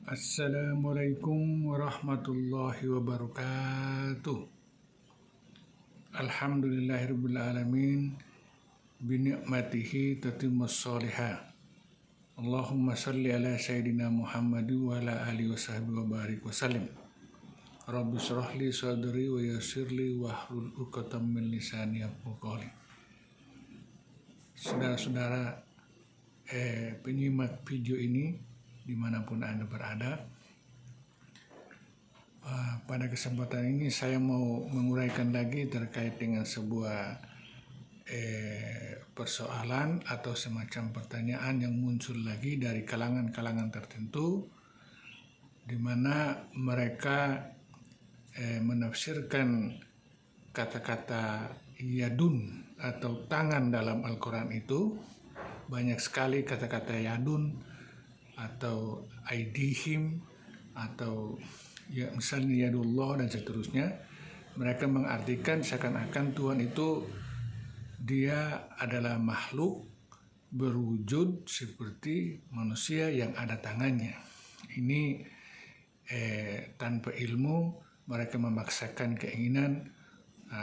Assalamualaikum warahmatullahi wabarakatuh. Alhamdulillahirabbil alamin bi ni'matihi tatimmus shalihat. Allahumma shalli ala sayyidina Muhammad wa ala alihi washabihi wa barik wasallim. Rabbi shrah li sadri wa yassir li wahlul 'uqdatam min lisani yafqahu qawli. Saudara-saudara penyimak video ini dimanapun Anda berada, pada kesempatan ini saya mau menguraikan lagi terkait dengan sebuah persoalan atau semacam pertanyaan yang muncul lagi dari kalangan-kalangan tertentu, di mana mereka menafsirkan kata-kata yadun atau tangan dalam Al-Quran itu. Banyak sekali kata-kata yadun atau aidihim atau ya misalnya yadullah dan seterusnya. Mereka mengartikan seakan-akan Tuhan itu dia adalah makhluk berwujud seperti manusia yang ada tangannya. Ini tanpa ilmu mereka memaksakan keinginan,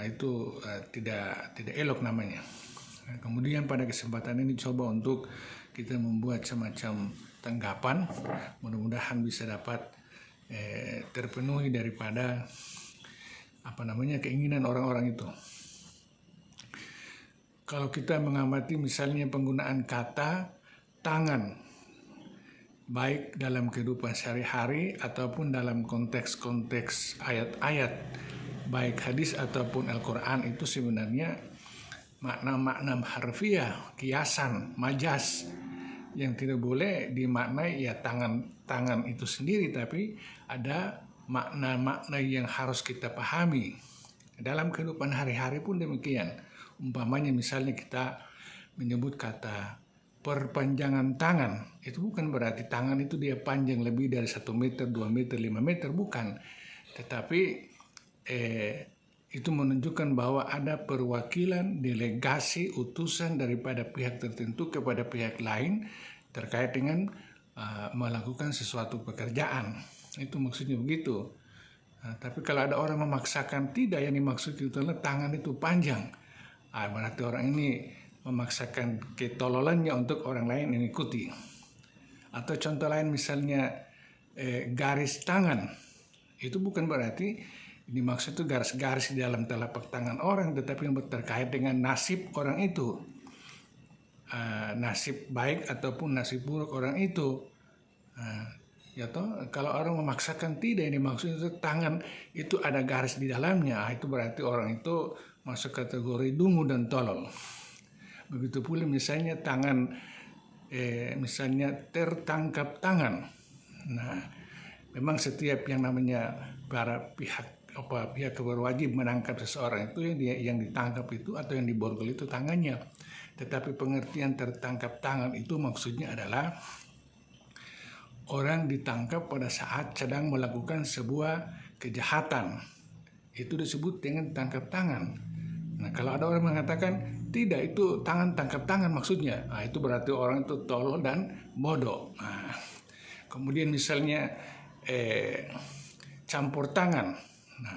itu tidak elok namanya. Kemudian pada kesempatan ini coba untuk kita membuat semacam tanggapan, mudah-mudahan bisa dapat terpenuhi daripada keinginan orang-orang itu. Kalau kita mengamati misalnya penggunaan kata tangan, baik dalam kehidupan sehari-hari ataupun dalam konteks-konteks ayat-ayat, baik hadis ataupun Al-Quran, itu sebenarnya makna-makna harfiah, kiasan, majas yang tidak boleh dimaknai ya tangan itu sendiri, tapi ada makna-makna yang harus kita pahami. Dalam kehidupan hari-hari pun demikian. Umpamanya misalnya kita menyebut kata perpanjangan tangan, itu bukan berarti tangan itu dia panjang lebih dari 1 meter, 2 meter, 5 meter, bukan. Tetapi itu menunjukkan bahwa ada perwakilan, delegasi, utusan daripada pihak tertentu kepada pihak lain terkait dengan melakukan sesuatu pekerjaan. Itu maksudnya begitu. Tapi kalau ada orang memaksakan tidak, yang dimaksud itu adalah tangan itu panjang, berarti orang ini memaksakan ketololannya untuk orang lain mengikuti. Atau contoh lain misalnya garis tangan, itu bukan berarti dimaksud itu garis-garis di dalam telapak tangan orang, tetapi yang terkait dengan nasib orang itu, nasib baik ataupun nasib buruk orang itu. Kalau orang memaksakan tidak, yang dimaksud itu tangan itu ada garis di dalamnya, itu berarti orang itu masuk kategori dungu dan tolol. Begitu pula misalnya tangan, misalnya tertangkap tangan. Nah, memang setiap yang namanya para pihak berwajib menangkap seseorang itu yang ditangkap itu atau yang diborgol itu tangannya. Tetapi pengertian tertangkap tangan itu maksudnya adalah orang ditangkap pada saat sedang melakukan sebuah kejahatan. Itu disebut dengan tangkap tangan. Nah, kalau ada orang mengatakan tidak, itu tangan tangkap tangan maksudnya, itu berarti orang itu tolol dan bodoh. Nah, kemudian misalnya campur tangan. Nah,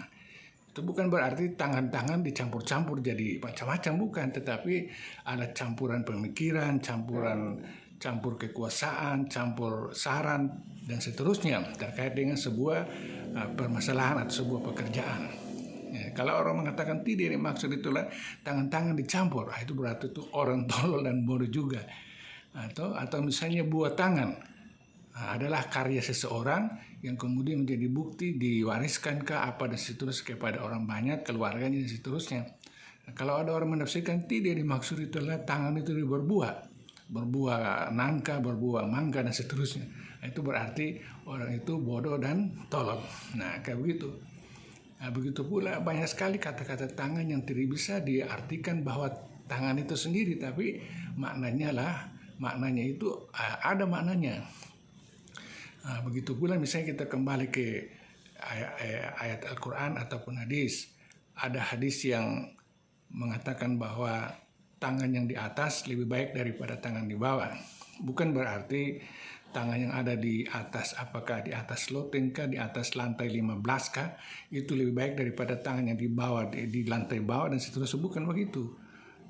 itu bukan berarti tangan-tangan dicampur-campur jadi macam-macam, bukan, tetapi ada campuran pemikiran, campur kekuasaan, campur saran dan seterusnya terkait dengan sebuah permasalahan atau sebuah pekerjaan. Kalau orang mengatakan tidak, ini maksud itulah tangan-tangan dicampur, itu berarti itu orang tolol dan bodoh juga. Atau misalnya buah tangan adalah karya seseorang yang kemudian menjadi bukti diwariskan ke apa dan seterusnya kepada orang banyak, keluarganya dan seterusnya. Kalau ada orang menafsirkan tidak, dimaksud itulah tangan itu berbuah nangka, berbuah mangga dan seterusnya, itu berarti orang itu bodoh dan tolol. Nah, kayak begitu. Begitu pula banyak sekali kata-kata tangan yang tidak bisa diartikan bahwa tangan itu sendiri, tapi maknanya itu ada maknanya. Begitu pula misalnya kita kembali ke ayat Al-Quran ataupun hadis. Ada hadis yang mengatakan bahwa tangan yang di atas lebih baik daripada tangan di bawah. Bukan berarti tangan yang ada di atas, apakah di atas loteng kah, di atas lantai 15 kah, itu lebih baik daripada tangan yang di bawah, di lantai bawah dan seterusnya. Bukan begitu,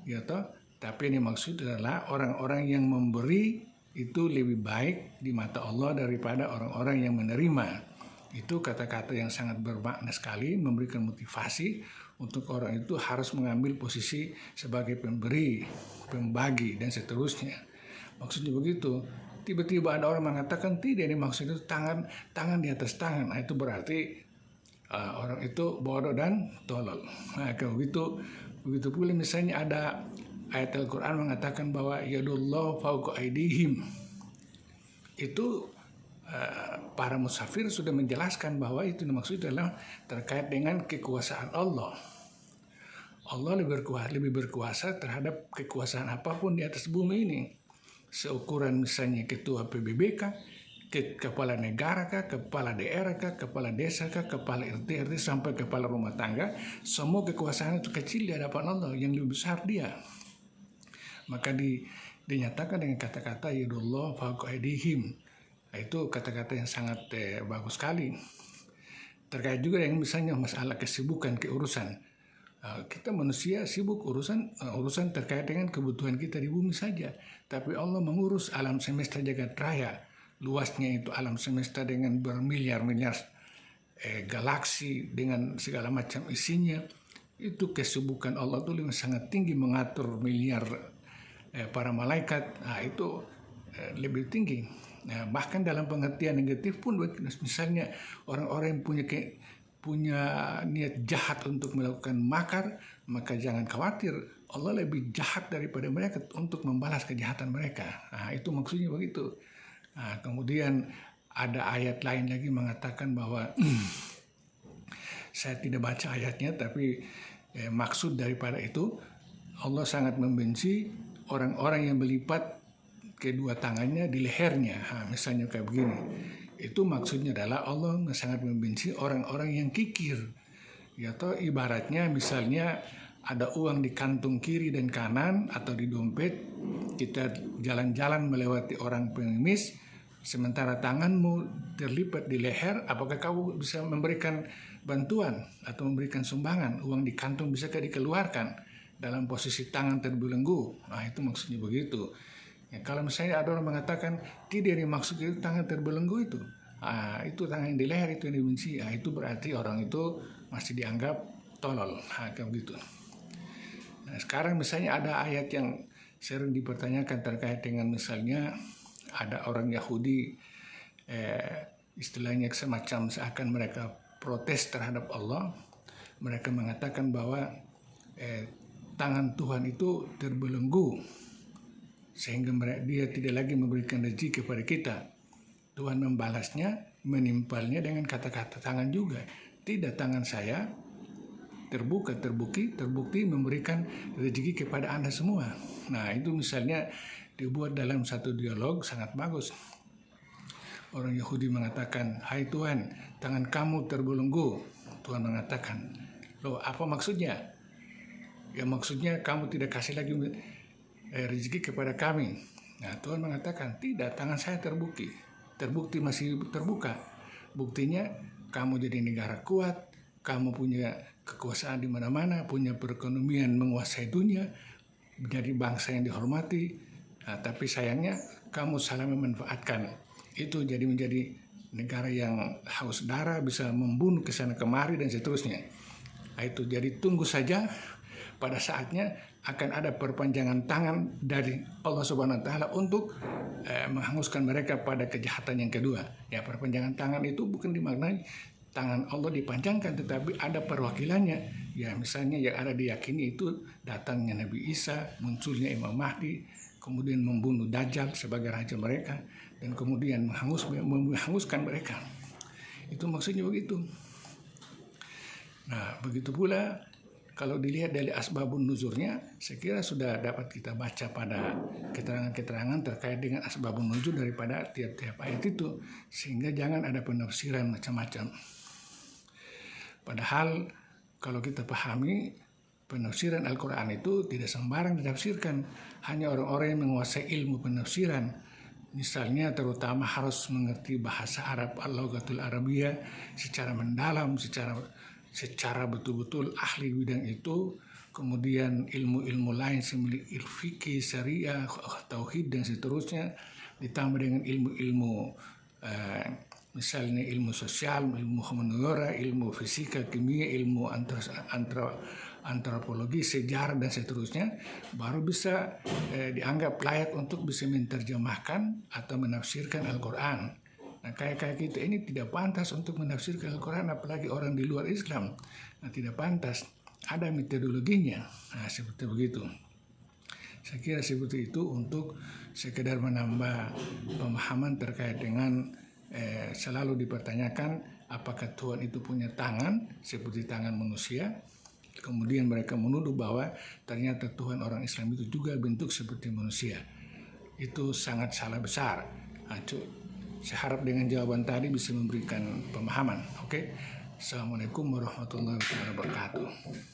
ya toh. Tapi ini maksud adalah orang-orang yang memberi itu lebih baik di mata Allah daripada orang-orang yang menerima. Itu kata-kata yang sangat bermakna sekali, memberikan motivasi untuk orang itu harus mengambil posisi sebagai pemberi, pembagi, dan seterusnya. Maksudnya begitu. Tiba-tiba ada orang mengatakan tidak, ini maksudnya itu tangan di atas tangan. Nah, itu berarti orang itu bodoh dan tolol. Nah, kalau begitu pula misalnya ada ayat Al-Quran mengatakan bahwa yadullah fauqa aidihim. Itu para musafir sudah menjelaskan bahwa itu maksudnya adalah terkait dengan kekuasaan Allah. Allah lebih berkuasa terhadap kekuasaan apapun di atas bumi ini. Seukuran misalnya ketua PBB kah, kepala negara kah, kepala daerah kah, kepala desa kah, kepala RT sampai kepala rumah tangga, semua kekuasaan itu kecil di hadapan Allah, yang lebih besar dia. Maka dinyatakan dengan kata-kata yadullah fauqa aydihim. Itu kata-kata yang sangat bagus sekali. Terkait juga dengan misalnya masalah kesibukan, keurusan. Kita manusia sibuk urusan terkait dengan kebutuhan kita di bumi saja. Tapi Allah mengurus alam semesta jagat raya. Luasnya itu alam semesta dengan bermiliar-miliar galaksi dengan segala macam isinya. Itu kesibukan Allah itu sangat tinggi, mengatur miliar para malaikat. Nah, itu lebih tinggi. Nah, bahkan dalam pengertian negatif pun, misalnya orang-orang yang punya niat jahat untuk melakukan makar, maka jangan khawatir, Allah lebih jahat daripada mereka untuk membalas kejahatan mereka. Nah, itu maksudnya begitu. Nah, kemudian ada ayat lain lagi mengatakan bahwa saya tidak baca ayatnya, tapi maksud daripada itu, Allah sangat membenci orang-orang yang melipat kedua tangannya di lehernya. Nah, misalnya kayak begini. Itu maksudnya adalah Allah sangat membenci orang-orang yang kikir. Ya toh, ibaratnya misalnya ada uang di kantung kiri dan kanan atau di dompet, kita jalan-jalan melewati orang pengemis, sementara tanganmu terlipat di leher, apakah kamu bisa memberikan bantuan atau memberikan sumbangan? Uang di kantung bisakah dikeluarkan dalam posisi tangan terbelenggu? Nah, itu maksudnya begitu. Ya, kalau misalnya ada orang mengatakan tidak dimaksud itu tangan terbelenggu itu tangan yang di leher itu yang dibenci, itu berarti orang itu masih dianggap tolol. Kayak begitu. Nah, sekarang misalnya ada ayat yang sering dipertanyakan terkait dengan misalnya ada orang Yahudi, istilahnya semacam seakan mereka protes terhadap Allah. Mereka mengatakan bahwa tangan Tuhan itu terbelenggu, sehingga dia tidak lagi memberikan rezeki kepada kita. Tuhan membalasnya, menimpalnya dengan kata-kata tangan juga. Tidak, tangan saya terbukti memberikan rezeki kepada Anda semua. Nah, itu misalnya dibuat dalam satu dialog sangat bagus. Orang Yahudi mengatakan, hai Tuhan, tangan kamu terbelenggu. Tuhan mengatakan, loh, apa maksudnya? Ya, maksudnya kamu tidak kasih lagi rezeki kepada kami. Nah, Tuhan mengatakan, tidak, tangan saya terbukti masih terbuka. Buktinya kamu jadi negara kuat, kamu punya kekuasaan di mana-mana, punya perekonomian menguasai dunia, menjadi bangsa yang dihormati. Nah, tapi sayangnya kamu salah memanfaatkan itu, jadi menjadi negara yang haus darah, bisa membunuh ke sana kemari dan seterusnya. Nah, itu jadi tunggu saja, pada saatnya akan ada perpanjangan tangan dari Allah Subhanahu wa taala untuk menghanguskan mereka pada kejahatan yang kedua. Ya, perpanjangan tangan itu bukan dimaknai tangan Allah dipanjangkan, tetapi ada perwakilannya. Ya, misalnya yang ada diyakini itu datangnya Nabi Isa, munculnya Imam Mahdi, kemudian membunuh Dajjal sebagai raja mereka, dan kemudian menghanguskan mereka. Itu maksudnya begitu. Nah, begitu pula kalau dilihat dari asbabun nuzulnya, saya kira sudah dapat kita baca pada keterangan-keterangan terkait dengan asbabun nuzul daripada tiap-tiap ayat itu, sehingga jangan ada penafsiran macam-macam. Padahal kalau kita pahami, penafsiran Al-Quran itu tidak sembarang ditafsirkan. Hanya orang-orang yang menguasai ilmu penafsiran Misalnya terutama harus mengerti bahasa Arab, al-lughatul Arabiyah secara mendalam, secara betul-betul ahli bidang itu. Kemudian ilmu-ilmu lain seperti fikih, syariah, tauhid dan seterusnya, ditambah dengan ilmu-ilmu misalnya ilmu sosial, ilmu humaniora, ilmu fisika, kimia, ilmu antropologi, sejarah dan seterusnya, baru bisa dianggap layak untuk bisa menerjemahkan atau menafsirkan Al-Quran. Nah, kayak kita ini tidak pantas untuk menafsirkan Al-Quran, apalagi orang di luar Islam. Nah, tidak pantas. Ada metodologinya. Nah, seperti begitu. Saya kira seperti itu untuk sekedar menambah pemahaman terkait dengan selalu dipertanyakan apakah Tuhan itu punya tangan seperti tangan manusia. Kemudian mereka menuduh bahwa ternyata Tuhan orang Islam itu juga bentuk seperti manusia. Itu sangat salah besar. Nah, saya harap dengan jawaban tadi bisa memberikan pemahaman. Oke. Assalamualaikum warahmatullahi wabarakatuh.